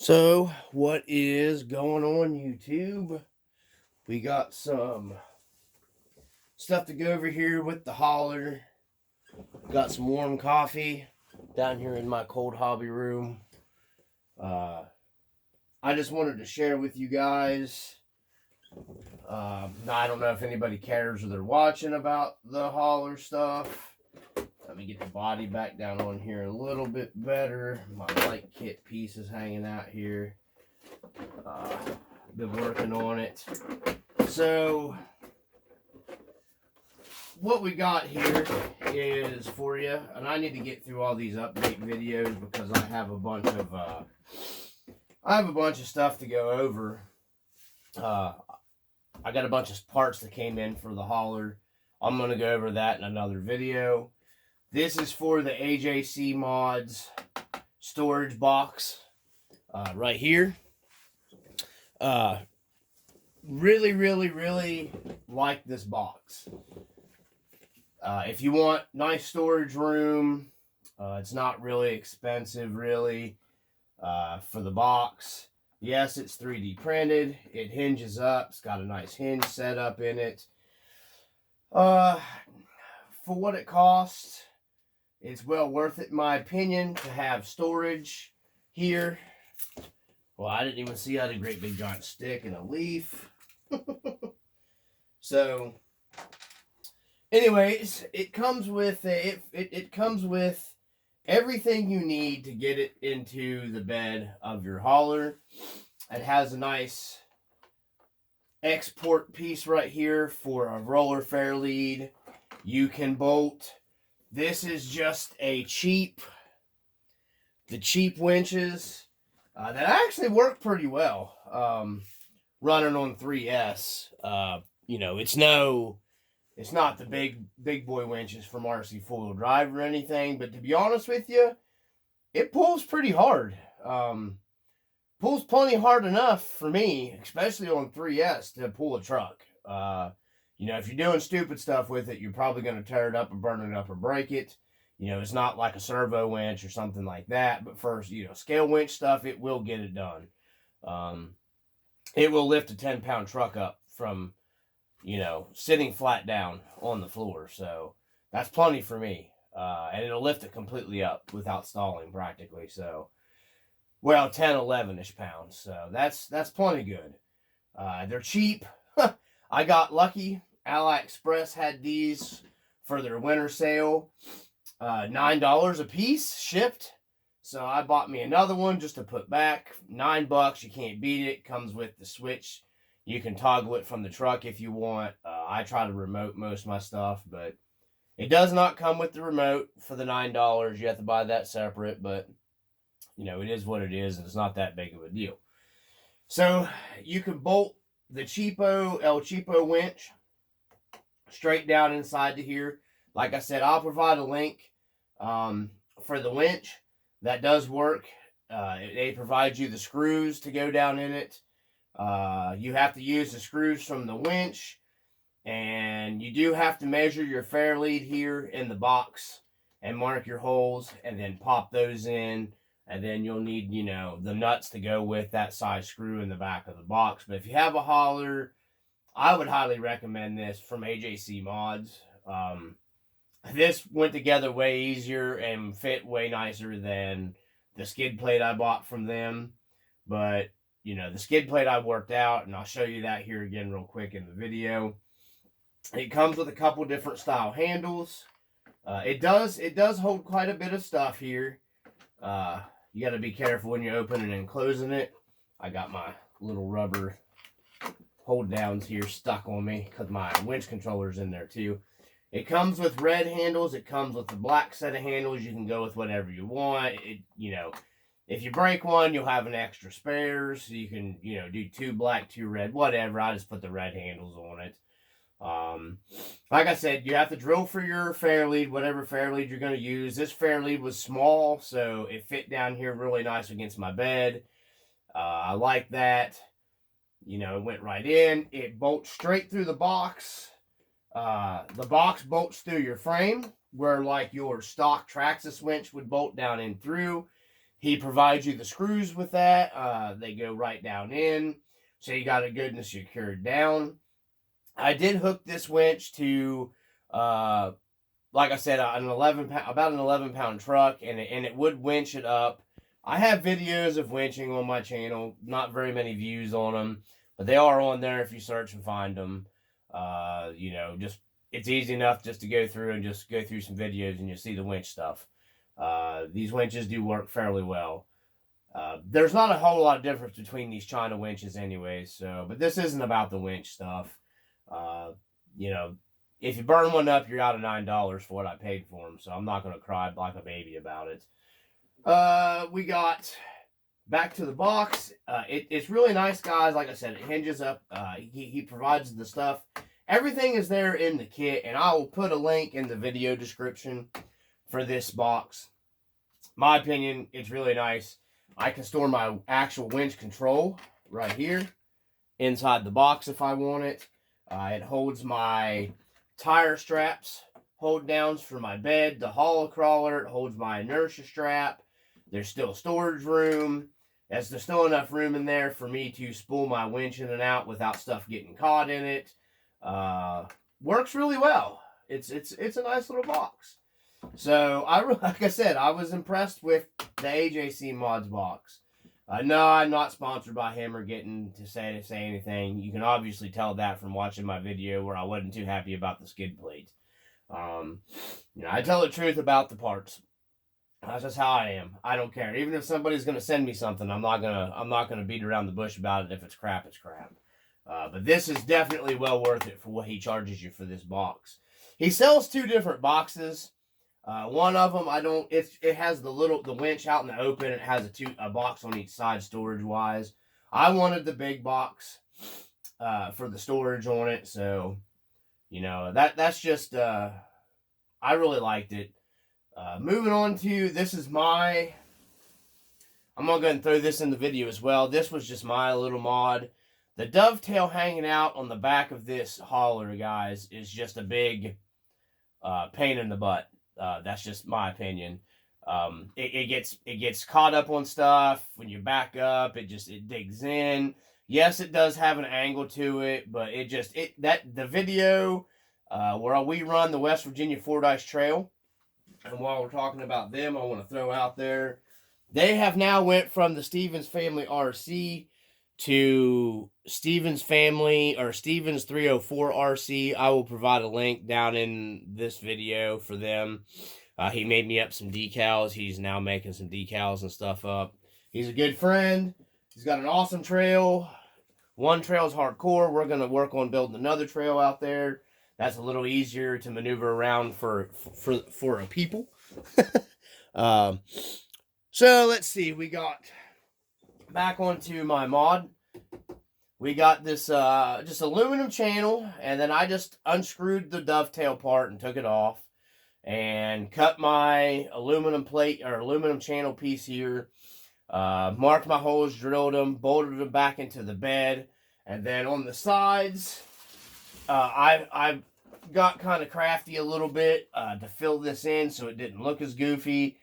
So, what is going on, YouTube? We got some stuff to go over here with the hauler. Got some warm coffee down here in my cold hobby room. I just wanted to share with you guys. I don't know if anybody cares or they're watching about the hauler stuff. Let me get the body back down on here a little bit better. My light kit piece is hanging out here. Been working on it. So, what we got here is for you, and I need to get through all these update videos because I have a bunch of stuff to go over. I got a bunch of parts that came in for the hauler. I'm going to go over that in another video. This is for the AJC Mods storage box right here. Really like this box. If you want nice storage room, it's not really expensive really for the box. Yes, it's 3D printed. It hinges up. It's got a nice hinge setup in it. For what it costs, it's well worth it in my opinion to have storage here. Well, I didn't even see I had a great big giant stick and a leaf. So, anyways, it comes with it comes with everything you need to get it into the bed of your hauler. It has a nice export piece right here for a roller fair lead. You can bolt. This is just a cheap winches that actually work pretty well. Running on 3S. You know, it's not the big boy winches from RC 4-wheel drive or anything, but to be honest with you, it pulls pretty hard. Pulls plenty hard enough for me, especially on 3S, to pull a truck. You know, if you're doing stupid stuff with it, you're probably going to tear it up or burn it up or break it. You know, it's not like a servo winch or something like that. But first, you know, scale winch stuff, it will get it done. It will lift a 10-pound truck up from, you know, sitting flat down on the floor. So that's plenty for me. And it'll lift it completely up without stalling practically. So, well, 10, 11-ish pounds. So that's plenty good. They're cheap. I got lucky. AliExpress had these for their winter sale. $9 a piece shipped. So I bought me another one just to put back. $9, you can't beat it. Comes with the switch. You can toggle it from the truck if you want. I try to remote most of my stuff, but it does not come with the remote for the $9. You have to buy that separate, but you know, it is what it is, and it's not that big of a deal. So you can bolt the El Cheapo winch straight down inside to here. Like I said, I'll provide a link for the winch. That does work. They provide you the screws to go down in it. You have to use the screws from the winch, and you do have to measure your fair lead here in the box and mark your holes and then pop those in, and then you'll need, you know, the nuts to go with that size screw in the back of the box. But if you have a hauler, I would highly recommend this from AJC Mods. This went together way easier and fit way nicer than the skid plate I bought from them. But, you know, the skid plate I worked out, and I'll show you that here again real quick in the video. It comes with a couple different style handles. It does hold quite a bit of stuff here. You got to be careful when you're opening and closing it. I got my little rubber hold downs here stuck on me because my winch controller's in there too. It comes with red handles. It comes with the black set of handles. You can go with whatever you want. You know, if you break one, you'll have an extra spare, so you can, you know, do 2 black, 2 red, whatever. I just put the red handles on it. Like I said, you have to drill for your fair lead, whatever fair lead you're going to use. This fair lead was small, so it fit down here really nice against my bed. I like that. You know, it went right in. It bolts straight through the box. The box bolts through your frame, where like your stock Traxxas winch would bolt down in through. He provides you the screws with that. They go right down in, so you got it good and secured down. I did hook this winch to, like I said, about an 11-pound truck, and it would winch it up. I have videos of winching on my channel. Not very many views on them, but they are on there if you search and find them. Just it's easy enough just to go through some videos, and you'll see the winch stuff. These winches do work fairly well. There's not a whole lot of difference between these China winches anyways, but this isn't about the winch stuff. If you burn one up, you're out of $9 for what I paid for them, so I'm not going to cry like a baby about it. We got back to the box. It's really nice, guys. Like I said, it hinges up. He provides the stuff. Everything is there in the kit, and I will put a link in the video description for this box. My opinion, it's really nice. I can store my actual winch control right here inside the box if I want it. It holds my tire straps, hold downs for my bed, the hollow crawler. It holds my inertia strap. There's still storage room. There's still enough room in there for me to spool my winch in and out without stuff getting caught in it. Works really well. It's a nice little box. So like I said, I was impressed with the AJC Mods box. No, I'm not sponsored by him or getting to say anything. You can obviously tell that from watching my video where I wasn't too happy about the skid plate. I tell the truth about the parts. That's just how I am. I don't care. Even if somebody's going to send me something, I'm not gonna beat around the bush about it. If it's crap, it's crap. But this is definitely well worth it for what he charges you for this box. He sells 2 different boxes. One of them, it has the winch out in the open. It has a box on each side storage wise. I wanted the big box, for the storage on it. So, that's just, I really liked it. Moving on to, I'm going to go ahead and throw this in the video as well. This was just my little mod. The dovetail hanging out on the back of this hauler, guys, is just a big, pain in the butt. That's just my opinion. It gets caught up on stuff when you back up. It digs in. Yes, it does have an angle to it, but the video where we run the West Virginia Fordyce Trail, and while we're talking about them, I want to throw out there, they have now went from the Stevens Family RC to Stevens Family or Stevens 304 RC. I will provide a link down in this video for them. He made me up some decals. He's now making some decals and stuff up. He's a good friend. He's got an awesome trail. One trail is hardcore. We're going to work on building another trail out there. That's a little easier to maneuver around for a people. So let's see. We got back onto my mod. We got this just aluminum channel, and then I just unscrewed the dovetail part and took it off and cut my aluminum plate or aluminum channel piece here. Marked my holes, drilled them, bolted them back into the bed, and then on the sides, I got kind of crafty a little bit to fill this in so it didn't look as goofy.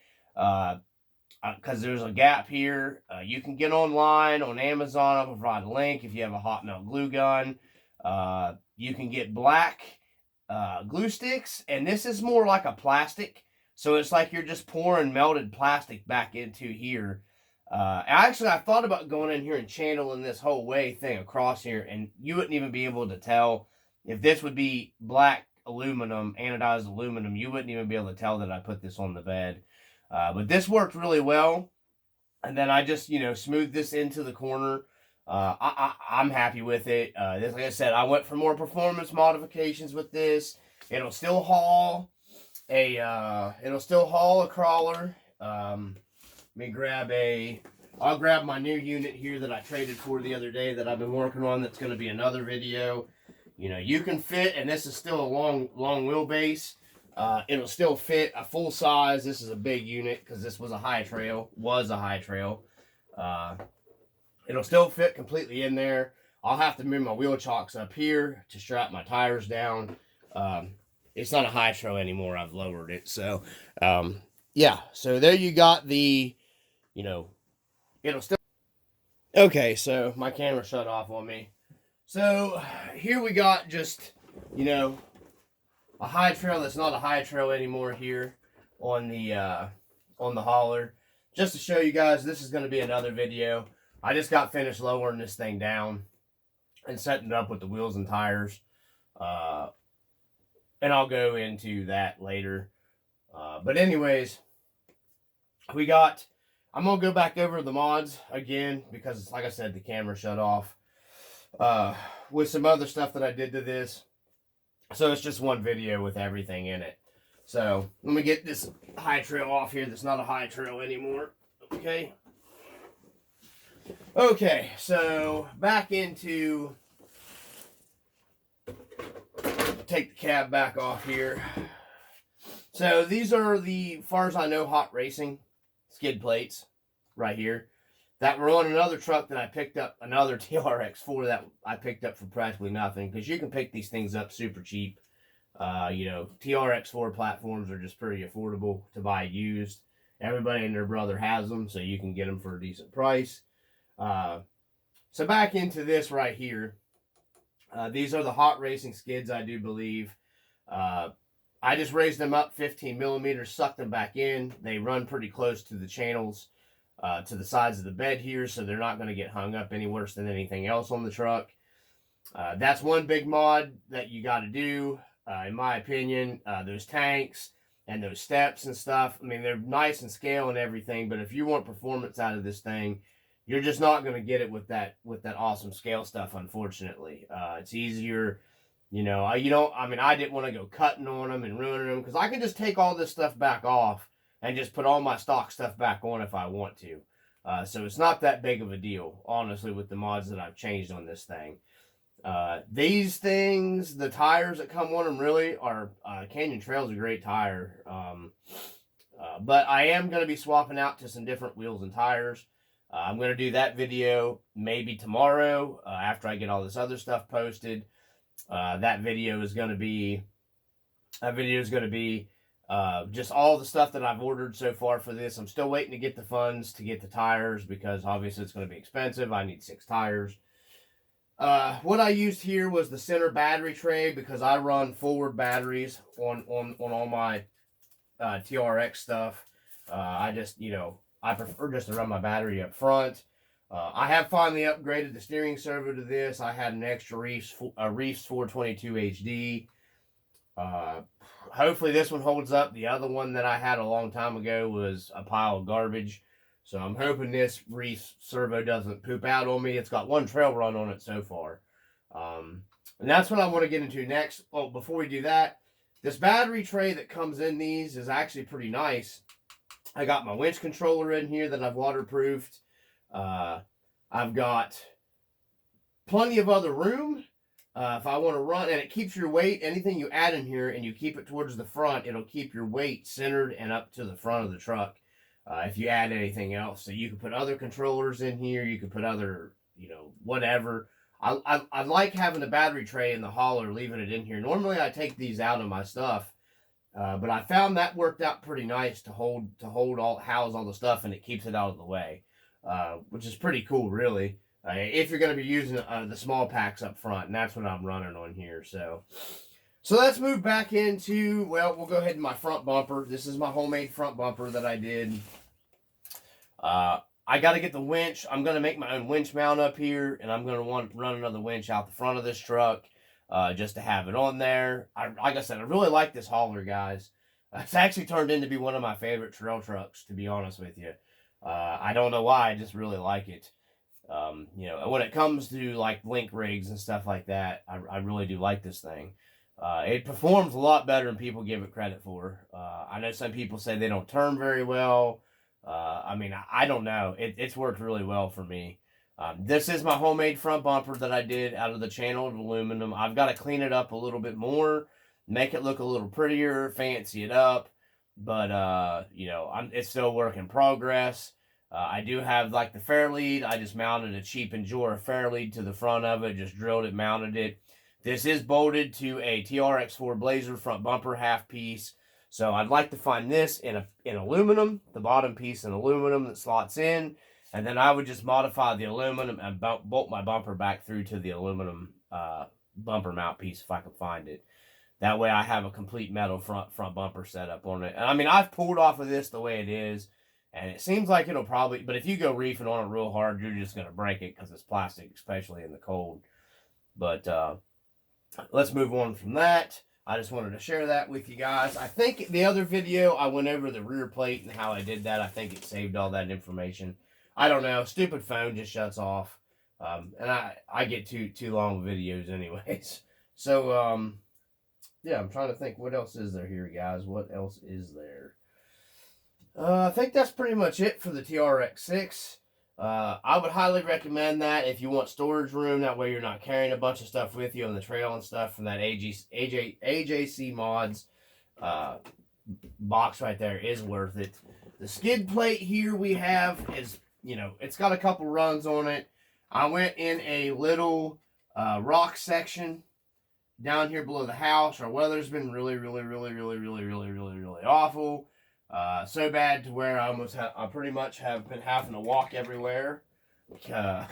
Because there's a gap here. You can get online on Amazon. I'll provide a link if you have a hot melt glue gun. You can get black glue sticks, and this is more like a plastic. So it's like you're just pouring melted plastic back into here. Actually, I thought about going in here and channeling this whole thing across here, and you wouldn't even be able to tell if this would be black aluminum, anodized aluminum. You wouldn't even be able to tell that I put this on the bed. But this worked really well. And then I just, smoothed this into the corner. I'm happy with it. Like I said, I went for more performance modifications with this. It'll still haul a crawler. I'll grab my new unit here that I traded for the other day that I've been working on. That's going to be another video. You can fit, and this is still a long wheelbase. It'll still fit a full size. This is a big unit because this was a high trail. It'll still fit completely in there. I'll have to move my wheel chocks up here to strap my tires down. It's not a high trail anymore. I've lowered it. So, yeah. So there you got the you know, it'll still... Okay, so my camera shut off on me. So here we got just, you know, a high trail that's not a high trail anymore here on the hauler. Just to show you guys, this is going to be another video. I just got finished lowering this thing down and setting it up with the wheels and tires. And I'll go into that later. But anyways, I'm going to go back over the mods again because, like I said, the camera shut off. With some other stuff that I did to this. So it's just one video with everything in it. So let me get this high trail off here that's not a high trail anymore. Okay. Okay, so back into... Take the cab back off here. So these are the, as far as I know, hot racing skid plates right here that were on another truck that I picked up, another TRX4 that I picked up for practically nothing, because you can pick these things up super cheap. You know, TRX4 platforms are just pretty affordable to buy used. Everybody and their brother has them, so you can get them for a decent price. So back into this right here. These are the hot racing skids, I do believe. I just raised them up 15 millimeters, sucked them back in. They run pretty close to the channels, to the sides of the bed here, so they're not going to get hung up any worse than anything else on the truck. That's one big mod that you got to do, in my opinion. Those tanks and those steps and stuff, I mean, they're nice and scale and everything, but if you want performance out of this thing, you're just not going to get it with that awesome scale stuff, unfortunately. It's easier, you know, I didn't want to go cutting on them and ruining them, because I can just take all this stuff back off and just put all my stock stuff back on if I want to. So it's not that big of a deal, honestly, with the mods that I've changed on this thing. These things, the tires that come on them really are, Canyon Trail's a great tire. But I am going to be swapping out to some different wheels and tires. I'm going to do that video maybe tomorrow, after I get all this other stuff posted. That video is going to be just all the stuff that I've ordered so far for this. I'm still waiting to get the funds to get the tires, because obviously it's going to be expensive. I need 6 tires. What I used here was the center battery tray, because I run forward batteries on all my TRX stuff. I just, you know, I prefer just to run my battery up front. I have finally upgraded the steering servo to this. I had an extra Reefs 422 HD. Hopefully this one holds up. The other one that I had a long time ago was a pile of garbage. So I'm hoping this Reefs servo doesn't poop out on me. It's got one trail run on it so far. And that's what I want to get into next. Oh, before we do that, this battery tray that comes in these is actually pretty nice. I got my winch controller in here that I've waterproofed. I've got plenty of other room if I want to run, and it keeps your weight. Anything you add in here and you keep it towards the front, it'll keep your weight centered and up to the front of the truck if you add anything else. So you can put other controllers in here. You can put other, you know, whatever. I like having the battery tray in the hauler, leaving it in here. Normally I take these out of my stuff. But I found that worked out pretty nice to house all the stuff, and it keeps it out of the way, which is pretty cool, really. If you're going to be using the small packs up front, and that's what I'm running on here. So let's move back into, well, we'll go ahead and my front bumper. This is my homemade front bumper that I did. I got to get the winch. I'm going to make my own winch mount up here, and I'm going to run another winch out the front of this truck. Just to have it on there. Like I said, I really like this hauler, guys. It's actually turned into be one of my favorite trail trucks, to be honest with you. I don't know why, I just really like it. You know, when it comes to like link rigs and stuff like that, I really do like this thing. It performs a lot better than people give it credit for. I know some people say they don't turn very well. I mean, I don't know. It's worked really well for me. This is my homemade front bumper that I did out of the channeled aluminum. I've got to clean it up a little bit more, make it look a little prettier, fancy it up. But, you know, it's still a work in progress. I do have, like, the Fairlead. I just mounted a cheap Endura Fairlead to the front of it, just drilled it, mounted it. This is bolted to a TRX4 Blazer front bumper half piece. So I'd like to find this in aluminum, the bottom piece in aluminum that slots in, and then I would just modify the aluminum and bolt my bumper back through to the aluminum bumper mount piece if I can find it. That way I have a complete metal front bumper setup on it. And I mean, I've pulled off of this the way it is, and it seems like it'll probably, but if you go reefing on it real hard, you're just going to break it because it's plastic, especially in the cold. But let's move on from that. I just wanted to share that with you guys. I think the other video, I went over the rear plate and how I did that. I think it saved all that information. I don't know. Stupid phone just shuts off. And I get too long videos anyways. So, yeah, I'm trying to think what else is there here, guys. What else is there? I think that's pretty much it for the TRX6. I would highly recommend that if you want storage room. That way you're not carrying a bunch of stuff with you on the trail and stuff from that AJC Mods box right there is worth it. The skid plate here we have is, you know, it's got a couple runs on it. I went in a little rock section down here below the house. Our weather's been really awful. So bad to where I pretty much have been having to walk everywhere. I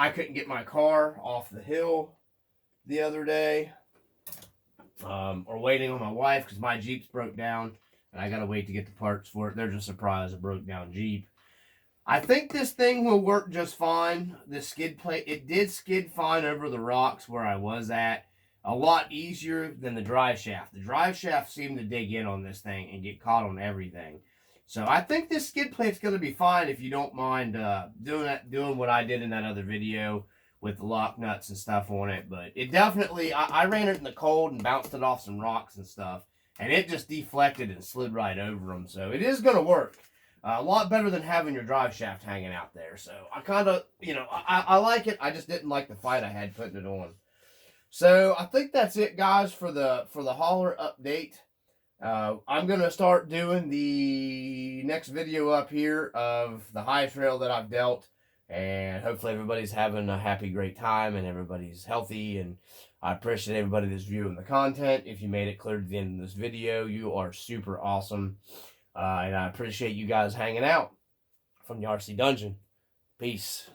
couldn't get my car off the hill the other day, or waiting on my wife because my Jeep's broke down and I gotta wait to get the parts for it. There's a surprise, a broke down Jeep. I think this thing will work just fine. The skid plate, it did skid fine over the rocks where I was at. A lot easier than the drive shaft. The drive shaft seemed to dig in on this thing and get caught on everything. So I think this skid plate's going to be fine if you don't mind doing what I did in that other video with the lock nuts and stuff on it. But it definitely, I ran it in the cold and bounced it off some rocks and stuff. And it just deflected and slid right over them. So it is going to work. A lot better than having your drive shaft hanging out there. So I kind of, you know, I like it. I just didn't like the fight I had putting it on. So I think that's it, guys, for the hauler update. I'm gonna start doing the next video up here of the high trail that I've dealt, and hopefully everybody's having a happy, great time, and everybody's healthy. And I appreciate everybody that's viewing the content. If you made it clear to the end of this video, you are super awesome, and I appreciate you guys hanging out from the RC Dungeon. Peace.